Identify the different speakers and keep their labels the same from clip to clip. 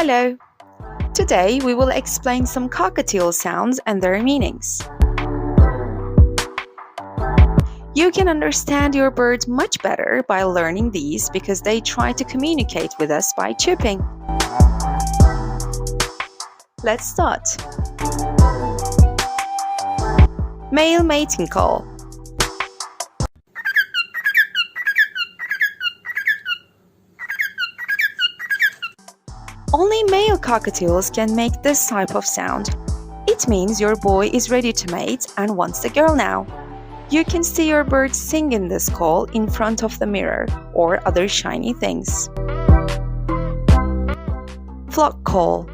Speaker 1: Hello! Today we will explain some cockatiel sounds and their meanings. You can understand your bird much better by learning these because they try to communicate with us by chirping. Let's start. Male mating call. Only male cockatiels can make this type of sound. It means your boy is ready to mate and wants a girl now. You can see your bird singing this call in front of the mirror or other shiny things. Flock call.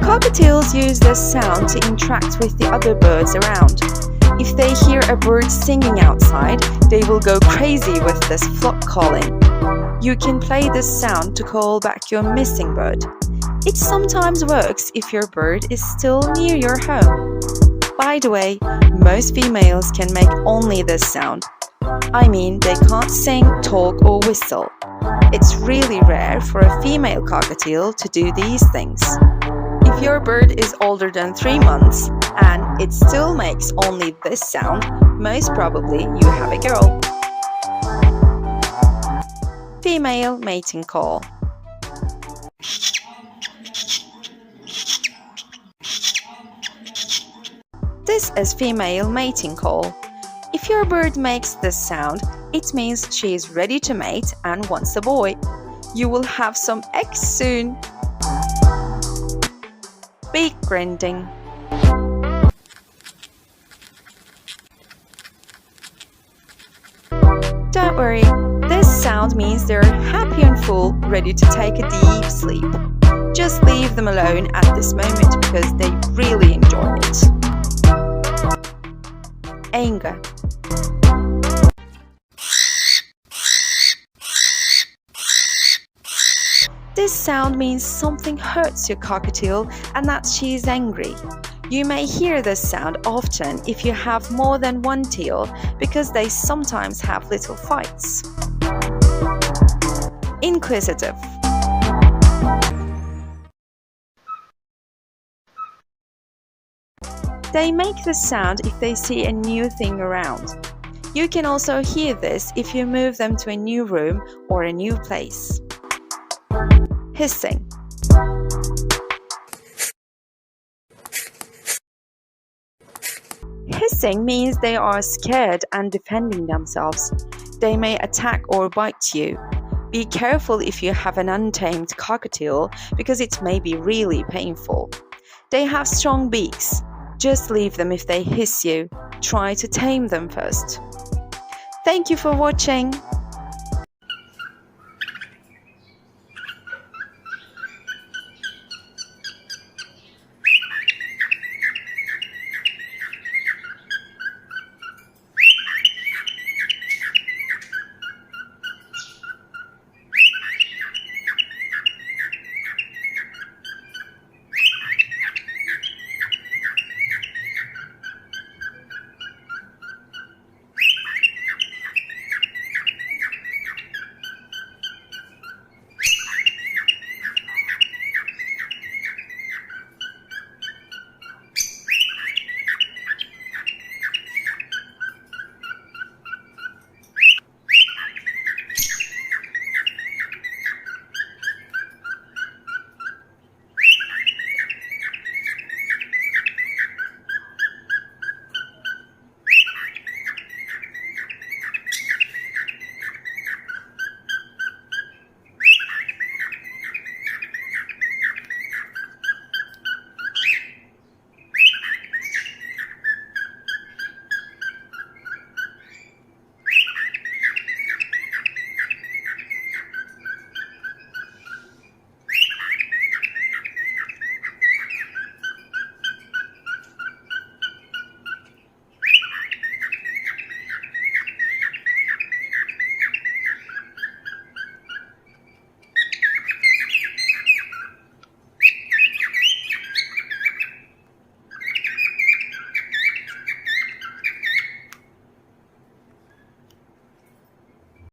Speaker 1: Cockatiels use this sound to interact with the other birds around. If they hear a bird singing outside, they will go crazy with this flock calling. You can play this sound to call back your missing bird. It sometimes works if your bird is still near your home. By the way, most females can make only this sound. I mean, they can't sing, talk or whistle. It's really rare for a female cockatiel to do these things. If your bird is older than 3 months and it still makes only this sound, most probably you have a girl. Female mating call. This is female mating call. If your bird makes this sound, it means she is ready to mate and wants a boy. You will have some eggs soon. Beak grinding. Don't worry, this sound means they're happy and full, ready to take a deep sleep. Just leave them alone at this moment because they really enjoy it. Anger. This sound means something hurts your cockatiel and that she is angry. You may hear this sound often if you have more than one teal because they sometimes have little fights. Inquisitive. They make this sound if they see a new thing around. You can also hear this if you move them to a new room or a new place. Hissing. Hissing means they are scared and defending themselves. They may attack or bite you. Be careful if you have an untamed cockatiel because it may be really painful. They have strong beaks. Just leave them if they hiss you. Try to tame them first. Thank you for watching.